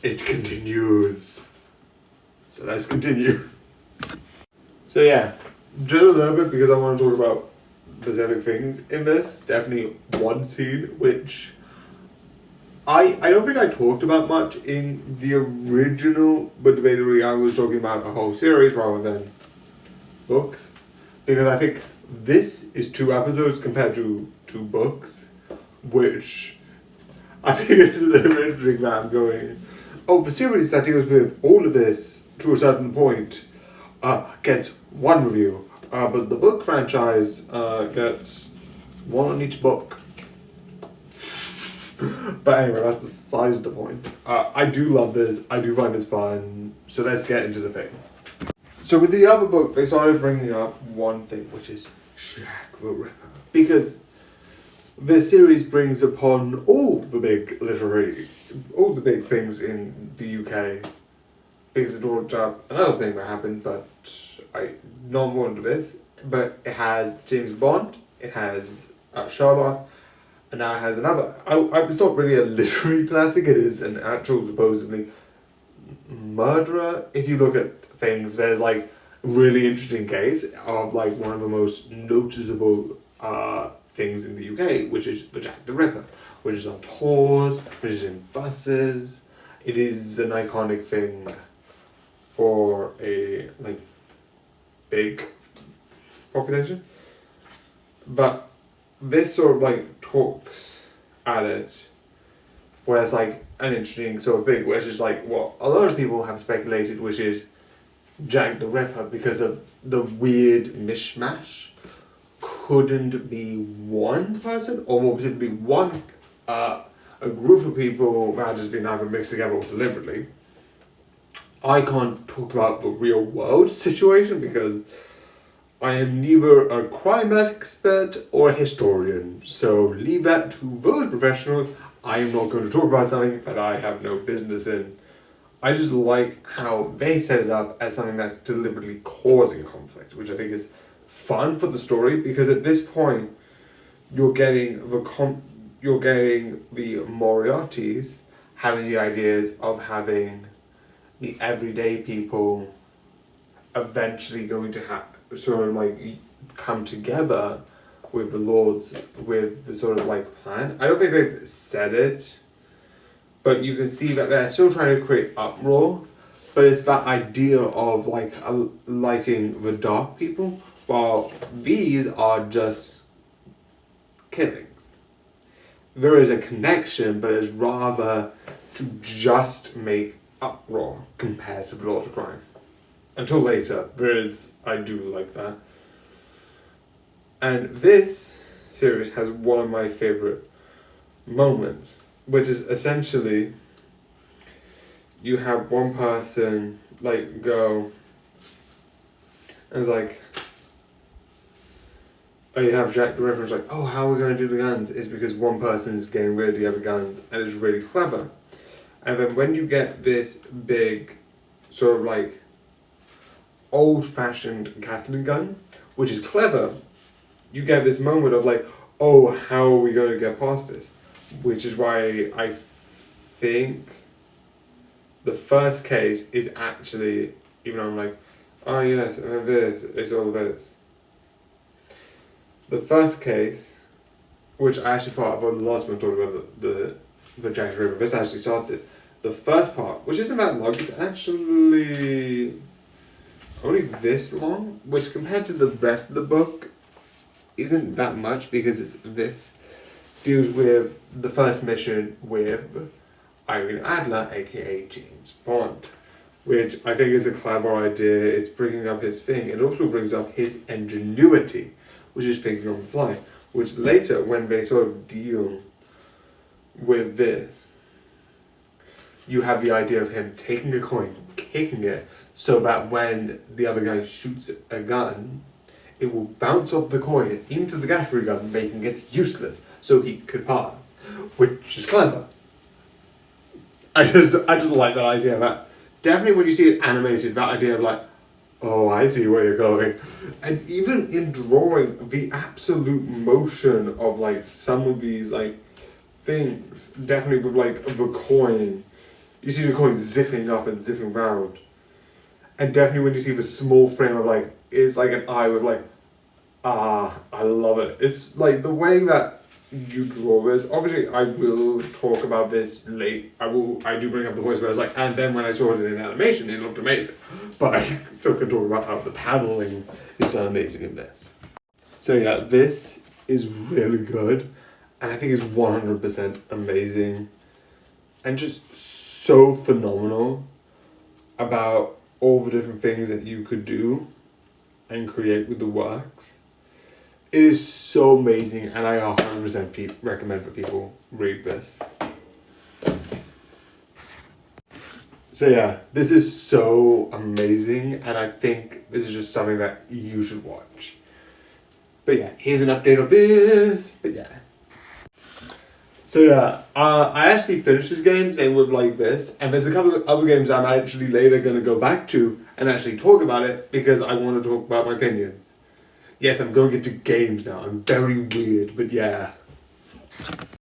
it continues. So let's continue. So yeah, just a little bit because I want to talk about specific things in this. Definitely one scene which I don't think I talked about much in the original, but debatably I was talking about a whole series rather than books. Because I think this is 2 episodes compared to 2 books, which I think is a little bit interesting that I'm going, oh, the series that deals with all of this to a certain point gets 1 review, but the book franchise gets 1 on each book. But anyway, that's besides the point. I do love this, I do find this fun, so let's get into the thing. So with the other book, they started bringing up one thing, which is Jack the Ripper. Because the series brings upon all the big things in the UK. Because it brought up another thing that happened, but I not more into this. But it has James Bond, it has Sherlock, and now it has another. It's not really a literary classic, it is an actual, supposedly, murderer. If you look at things, there's like really interesting case of like one of the most noticeable things in the UK, which is the Jack the Ripper, which is on tours, which is in buses. It is an iconic thing for a like big population, but this sort of like talks at it, where it's like an interesting sort of thing, which is like what a lot of people have speculated, which is Jack the Ripper, because of the weird mishmash, couldn't be one person, or more specifically a group of people that had just been either mixed together or deliberately. I can't talk about the real world situation because I am neither a crime expert or a historian, so leave that to those professionals. I am not going to talk about something that I have no business in. I just like how they set it up as something that's deliberately causing conflict, which I think is fun for the story, because at this point you're getting the Moriartys having the ideas of having the everyday people eventually going to have sort of like come together with the lords with the sort of like plan. I don't think they've said it, but you can see that they're still trying to create uproar, but it's that idea of like lighting the dark people, while these are just killings. There is a connection, but it's rather to just make uproar compared to the laws of crime. Until later, I do like that. And this series has one of my favourite moments, which is essentially you have one person like go and it's like, oh, you have Jack the Ripper, it's like, oh, how are we going to do the guns? It's because one person is getting rid of the other guns, and it's really clever. And then when you get this big sort of like old-fashioned Gatling gun, which is clever, you get this moment of like, oh, how are we going to get past this? Which is why I think the first case is actually, even though I'm like, oh yes, and this, it's all this. The first case, which I actually thought about the last one talking about the Jack the Ripper, this actually starts it. The first part, which isn't that long, it's actually only this long, which compared to the rest of the book isn't that much, because this deals with the first mission with Irene Adler, aka James Bond, which I think is a clever idea. It's bringing up his thing. It also brings up his ingenuity, which is thinking on the fly, which later, when they sort of deal with this, you have the idea of him taking a coin, kicking it, so that when the other guy shoots a gun, it will bounce off the coin into the Gatling gun, making it useless, so he could pass, which is clever. I just like that idea. That definitely when you see it animated, that idea of like, oh, I see where you're going, and even in drawing the absolute motion of like some of these like things, definitely with like the coin you see the coin zipping up and zipping round. And definitely when you see the small frame of like, it's like an eye with like, I love it. It's like the way that you draw this. Obviously, I will talk about this late. I do bring up the voice where I was like, and then when I saw it in animation, it looked amazing. But I still can talk about how the paneling is done amazing in this. So yeah, this is really good, and I think it's 100% amazing, and just so phenomenal about all the different things that you could do and create with the works. It is so amazing, and I 100% recommend that people read this. So yeah, this is so amazing, and I think this is just something that you should watch. But yeah, here's an update of this. But yeah. So yeah, I actually finished this game, same with like this, and there's a couple of other games I'm actually later going to go back to and actually talk about it because I want to talk about my opinions. Yes, I'm going into games now. I'm very weird, but yeah.